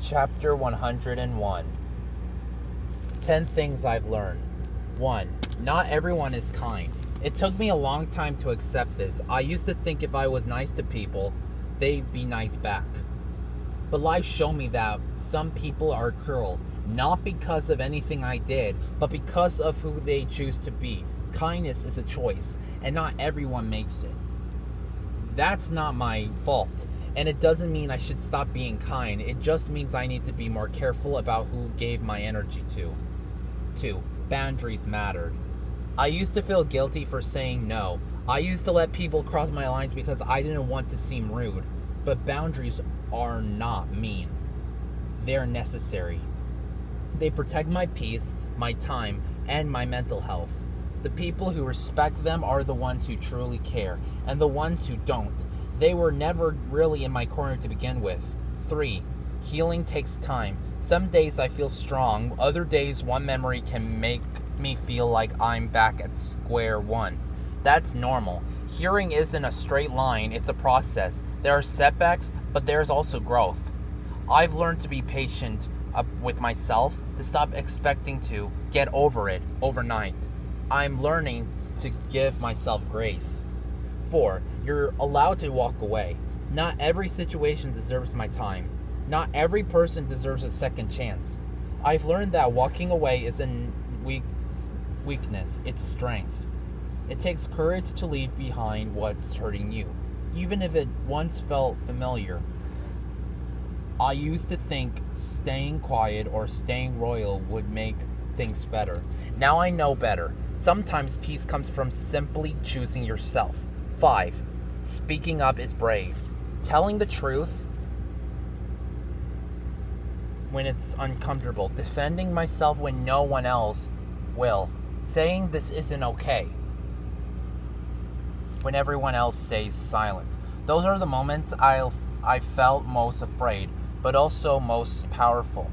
Chapter 101. 10 Things I've Learned. 1. Not everyone is kind. It took me a long time to accept this. I used to think if I was nice to people, they'd be nice back. But life showed me that some people are cruel, not because of anything I did, but because of who they choose to be. Kindness is a choice, and not everyone makes it. That's not my fault. And it doesn't mean I should stop being kind. It just means I need to be more careful about who gave my energy to. 2. Boundaries mattered. I used to feel guilty for saying no. I used to let people cross my lines because I didn't want to seem rude. But boundaries are not mean. They're necessary. They protect my peace, my time, and my mental health. The people who respect them are the ones who truly care, and the ones who don't, they were never really in my corner to begin with. 3. Healing takes time. Some days I feel strong, other days one memory can make me feel like I'm back at square one. That's normal. Healing isn't a straight line, it's a process. There are setbacks, but there's also growth. I've learned to be patient with myself, to stop expecting to get over it overnight. I'm learning to give myself grace. 4. You're allowed to walk away. Not every situation deserves my time. Not every person deserves a second chance. I've learned that walking away isn't weakness, it's strength. It takes courage to leave behind what's hurting you, even if it once felt familiar. I used to think staying quiet or staying royal would make things better. Now I know better. Sometimes peace comes from simply choosing yourself. 5. Speaking up is brave. Telling the truth when it's uncomfortable. Defending myself when no one else will. Saying this isn't okay when everyone else stays silent. Those are the moments I felt most afraid, but also most powerful.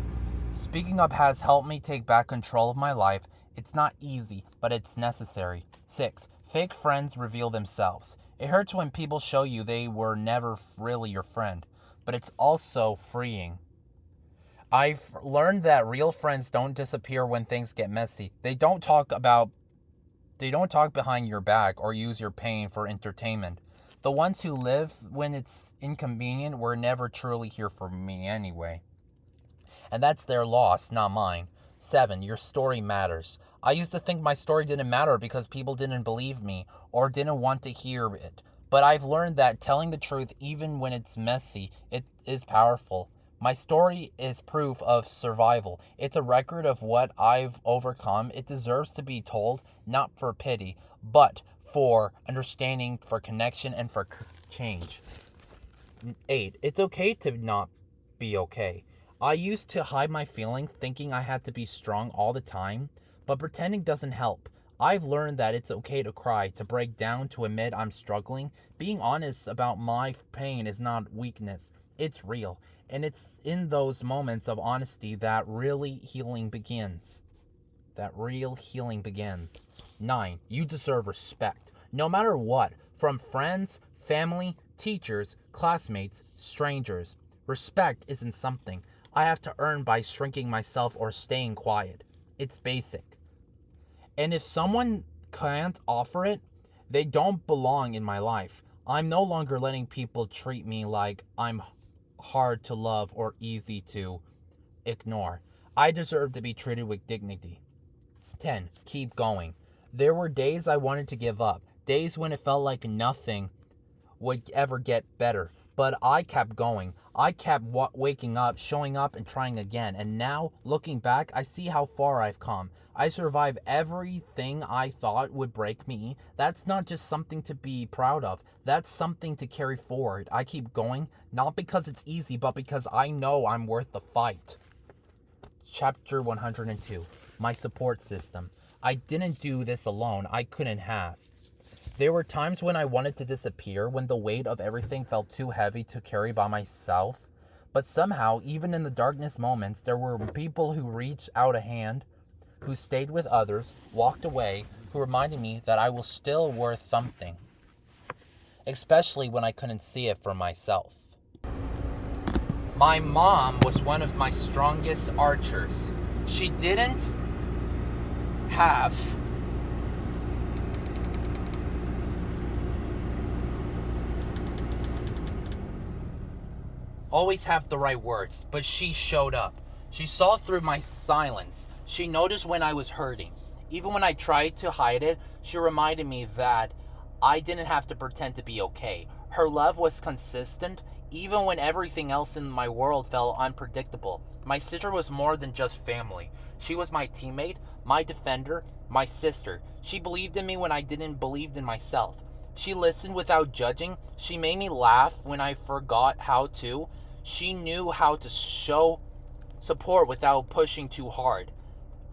Speaking up has helped me take back control of my life. It's not easy, but it's necessary. 6. Fake friends reveal themselves. It hurts when people show you they were never really your friend, but it's also freeing. I've learned that real friends don't disappear when things get messy. They don't talk behind your back or use your pain for entertainment. The ones who live when it's inconvenient were never truly here for me anyway. And that's their loss, not mine. 7. Your story matters. I used to think my story didn't matter because people didn't believe me or didn't want to hear it. But I've learned that telling the truth, even when it's messy, it is powerful. My story is proof of survival. It's a record of what I've overcome. It deserves to be told, not for pity, but for understanding, for connection, and for change. 8. It's okay to not be okay. I used to hide my feelings, thinking I had to be strong all the time, but pretending doesn't help. I've learned that it's okay to cry, to break down, to admit I'm struggling. Being honest about my pain is not weakness, it's real. And it's in those moments of honesty that real healing begins. 9. You deserve respect. No matter what, from friends, family, teachers, classmates, strangers. Respect isn't something I have to earn by shrinking myself or staying quiet. It's basic. And if someone can't offer it, they don't belong in my life. I'm no longer letting people treat me like I'm hard to love or easy to ignore. I deserve to be treated with dignity. 10. Keep going. There were days I wanted to give up, days when it felt like nothing would ever get better. But I kept going. I kept waking up, showing up, and trying again. And now, looking back, I see how far I've come. I survived everything I thought would break me. That's not just something to be proud of. That's something to carry forward. I keep going, not because it's easy, but because I know I'm worth the fight. Chapter 102. My support system. I didn't do this alone. I couldn't have. There were times when I wanted to disappear, when the weight of everything felt too heavy to carry by myself. But somehow, even in the darkest moments, there were people who reached out a hand, who stayed with others, walked away, who reminded me that I was still worth something. Especially when I couldn't see it for myself. My mom was one of my strongest archers. She didn't have always have the right words, but she showed up. She saw through my silence. She noticed when I was hurting. Even when I tried to hide it, she reminded me that I didn't have to pretend to be okay. Her love was consistent, even when everything else in my world felt unpredictable. My sister was more than just family. She was my teammate, my defender, my sister. She believed in me when I didn't believe in myself. She listened without judging. She made me laugh when I forgot how to. She knew how to show support without pushing too hard.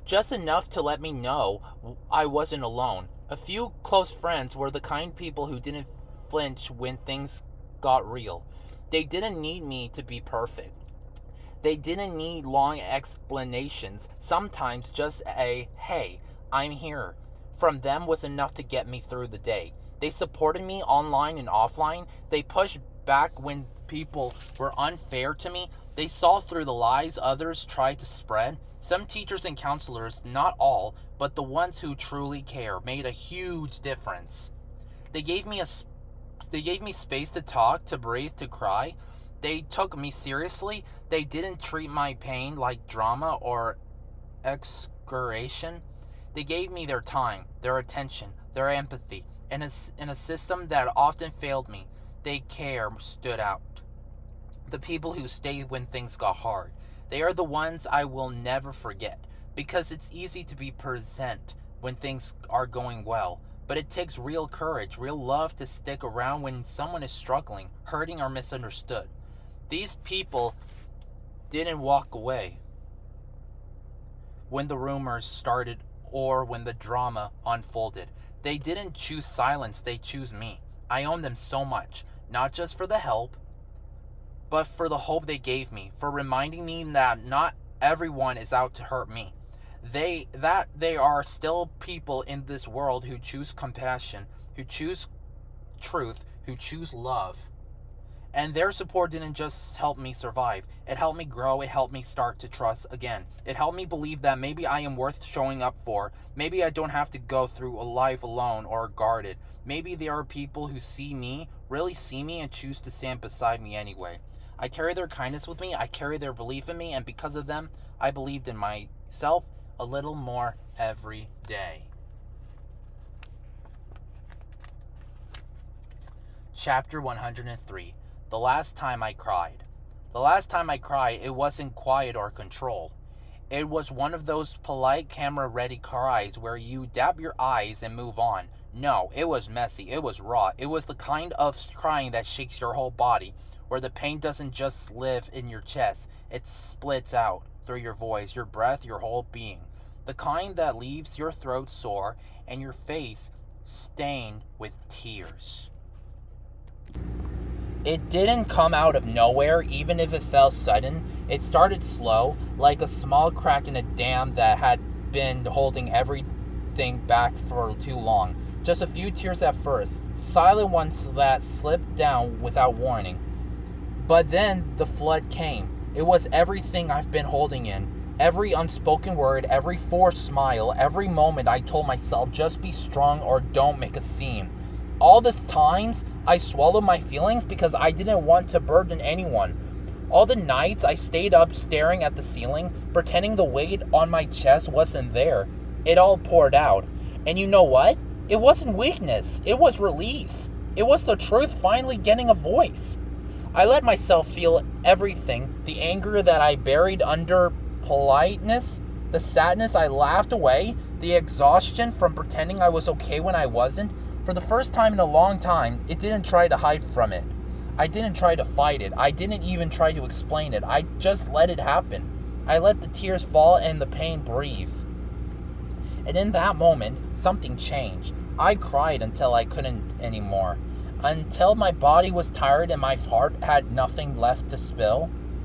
Just enough to let me know I wasn't alone. A few close friends were the kind people who didn't flinch when things got real. They didn't need me to be perfect. They didn't need long explanations. Sometimes just a, "Hey, I'm here," from them was enough to get me through the day. They supported me online and offline. They pushed back when people were unfair to me. They saw through the lies others tried to spread. Some teachers and counselors, not all, but the ones who truly care, made a huge difference. They gave me space to talk, to breathe, to cry. They took me seriously. They didn't treat my pain like drama or excoriation. They gave me their time, their attention, their empathy. In a system that often failed me, they stood out. The people who stayed when things got hard. They are the ones I will never forget, because it's easy to be present when things are going well, but it takes real courage, real love to stick around when someone is struggling, hurting, or misunderstood. These people didn't walk away when the rumors started or when the drama unfolded. They didn't choose silence, they choose me. I owe them so much, not just for the help, but for the hope they gave me, for reminding me that not everyone is out to hurt me. They are still people in this world who choose compassion, who choose truth, who choose love. And their support didn't just help me survive. It helped me grow. It helped me start to trust again. It helped me believe that maybe I am worth showing up for. Maybe I don't have to go through a life alone or guarded. Maybe there are people who see me, really see me, and choose to stand beside me anyway. I carry their kindness with me. I carry their belief in me. And because of them, I believed in myself a little more every day. Chapter 103. The last time I cried. The last time I cried, it wasn't quiet or control. It was one of those polite, camera-ready cries where you dab your eyes and move on. No, it was messy. It was raw. It was the kind of crying that shakes your whole body, where the pain doesn't just live in your chest. It splits out through your voice, your breath, your whole being. The kind that leaves your throat sore and your face stained with tears. It didn't come out of nowhere, even if it felt sudden. It started slow, like a small crack in a dam that had been holding everything back for too long. Just a few tears at first, silent ones that slipped down without warning. But then the flood came. It was everything I've been holding in. Every unspoken word, every forced smile, every moment I told myself, just be strong or don't make a scene. All these times, I swallowed my feelings because I didn't want to burden anyone. All the nights I stayed up staring at the ceiling, pretending the weight on my chest wasn't there. It all poured out. And you know what? It wasn't weakness. It was release. It was the truth finally getting a voice. I let myself feel everything. The anger that I buried under politeness, the sadness I laughed away, the exhaustion from pretending I was okay when I wasn't. For the first time in a long time, it didn't try to hide from it. I didn't try to fight it. I didn't even try to explain it. I just let it happen. I let the tears fall and the pain breathe. And in that moment, something changed. I cried until I couldn't anymore. Until my body was tired and my heart had nothing left to spill.